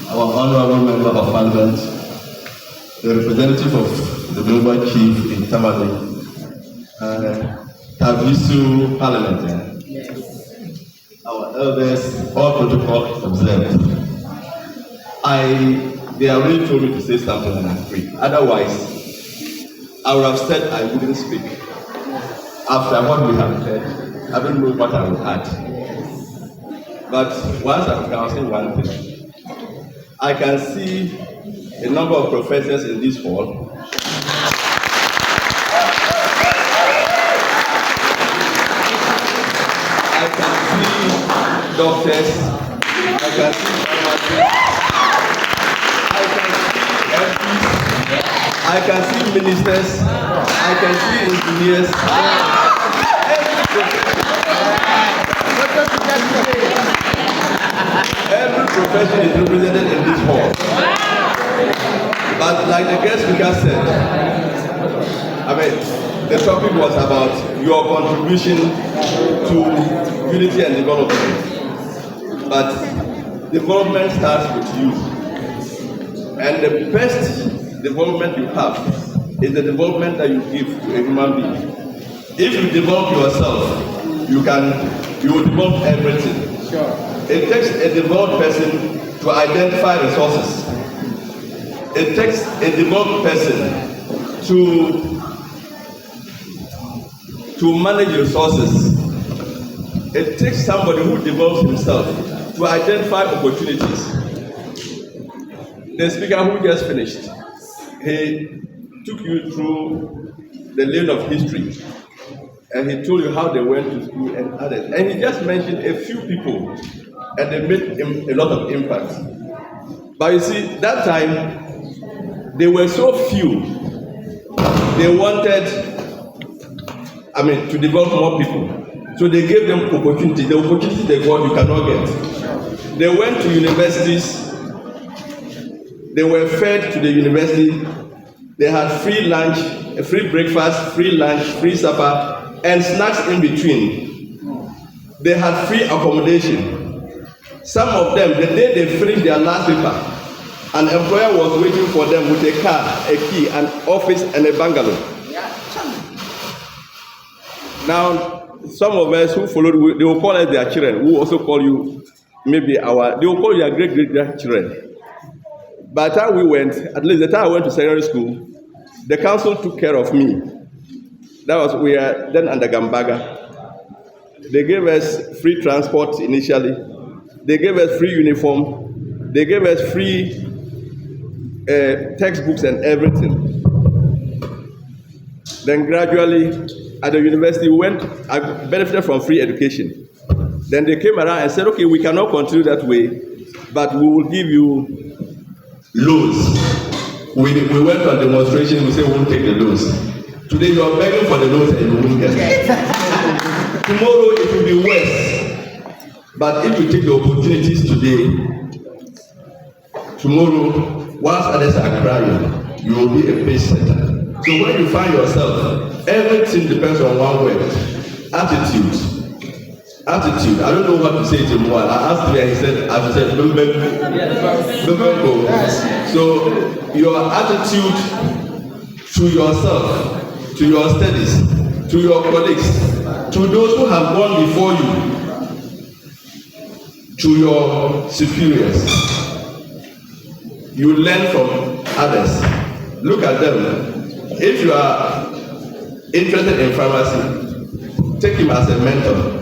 our honorable member of parliament, the representative of the Bimoba chief in Tamale, TABISU Parliament, our elders, all protocol observed. They have really told me to say something and I'm free. Otherwise, I would have said I wouldn't speak. After what we have said, I don't know what I will add. But once I'll say one thing. I can see a number of professors in this hall. I can see doctors. I can see pharmacists. I can see ministers. I can see engineers. Every profession is represented in this hall. But like the guest speaker said, the topic was about your contribution to unity and development. But development starts with you. And the best development you have is the development that you give to a human being. If you develop yourself, you will develop everything. Sure. It takes a developed person to identify resources. It takes a developed person to manage resources. It takes somebody who develops himself to identify opportunities. The speaker who just finished, he took you through the lane of history, and he told you how they went to school and others. And he just mentioned a few people, and they made a lot of impact. But you see, that time, they were so few. They wanted, to develop more people. So they gave them opportunity. The opportunity they got, you cannot get. They went to universities. They were fed to the university. They had free lunch, a free breakfast, free lunch, free supper, and snacks in between. They had free accommodation. Some of them, the day they finished their last paper, an employer was waiting for them with a car, a key, an office, and a bungalow. Now, some of us who followed, they will call us their children, who also call you, they will call you your great-great-grandchildren. By the time we went, at least the time I went to secondary school, the council took care of me. We were then under Gambaga. They gave us free transport initially. They gave us free uniform. They gave us free textbooks and everything. Then gradually, at the university, I benefited from free education. Then they came around and said, okay, we cannot continue that way, but we will give you loans. We went to a demonstration, we said we won't take the loans. Today you are begging for the loans and you won't get it. Tomorrow it will be worse. But if you take the opportunities today, tomorrow, whilst others are crying, you will be a pace setter. So when you find yourself, everything depends on one word: attitude. Attitude. I don't know what to say to him. I asked him and he said, So your attitude to yourself, to your studies, to your colleagues, to those who have gone before you, to your superiors. You learn from others. Look at them. If you are interested in pharmacy, take him as a mentor.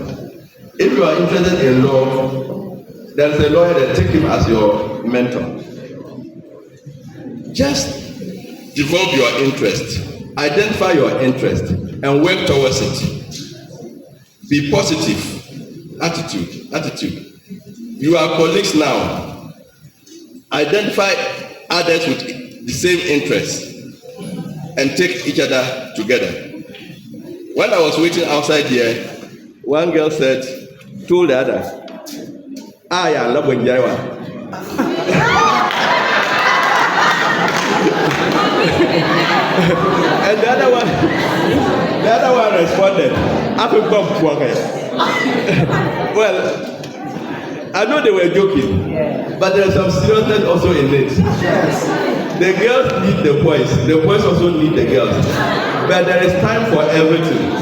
If you are interested in law, there is a lawyer that take him as your mentor. Just develop your interest, identify your interest, and work towards it. Be positive. Attitude. You are colleagues now. Identify others with the same interests and take each other together. When I was waiting outside here, one girl told the other, I love Wenjaiwa. And the other one responded, well, I I know they were joking, but there's some seriousness also in it. The girls need the boys also need the girls. But there is time for everything.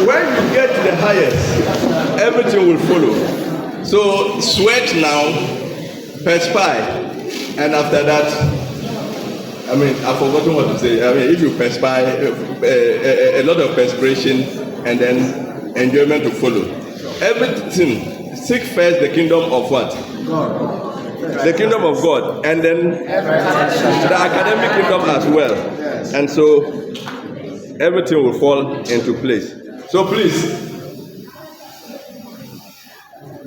When you get to the highest, everything will follow. So sweat now, perspire, and after that, I mean, I've forgotten what to say. I mean, if you perspire, a lot of perspiration, and then enjoyment to follow. Everything, seek first the kingdom of what? God. The kingdom of God, and then the academic kingdom as well. And so everything will fall into place. So please,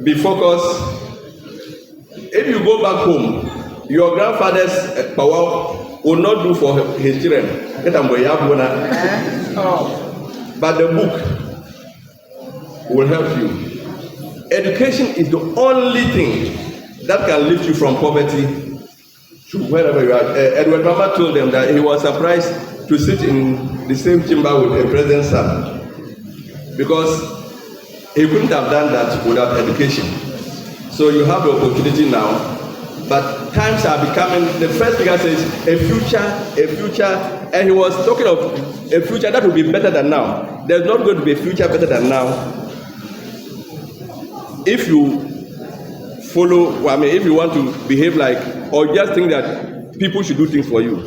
be focused. If you go back home, your grandfather's power will not do for his children. But the book will help you. Education is the only thing that can lift you from poverty to wherever you are. Edward Mama told them that he was surprised to sit in the same chamber with a president's son, because he couldn't have done that without education. So you have the opportunity now, but times are becoming, the first speaker says, a future, and he was talking of a future that will be better than now. There's not going to be a future better than now if you follow, I mean, if you want to behave like, or just think that people should do things for you.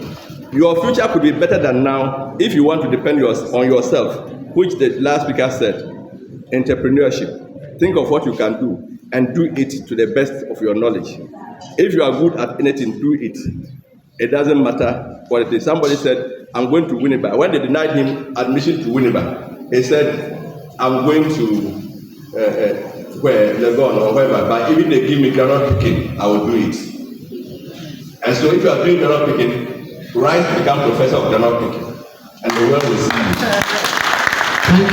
Your future could be better than now if you want to depend on yourself, which the last speaker said, entrepreneurship. Think of what you can do and do it to the best of your knowledge. If you are good at anything, do it. It doesn't matter what it is. Somebody said, I'm going to Winneba. When they denied him admission to Winneba, he said, I'm going to where Legon or wherever, but even they give me groundnut picking, I will do it. And so if you are doing groundnut picking, rise to become professor of groundnut picking, and the world will see you.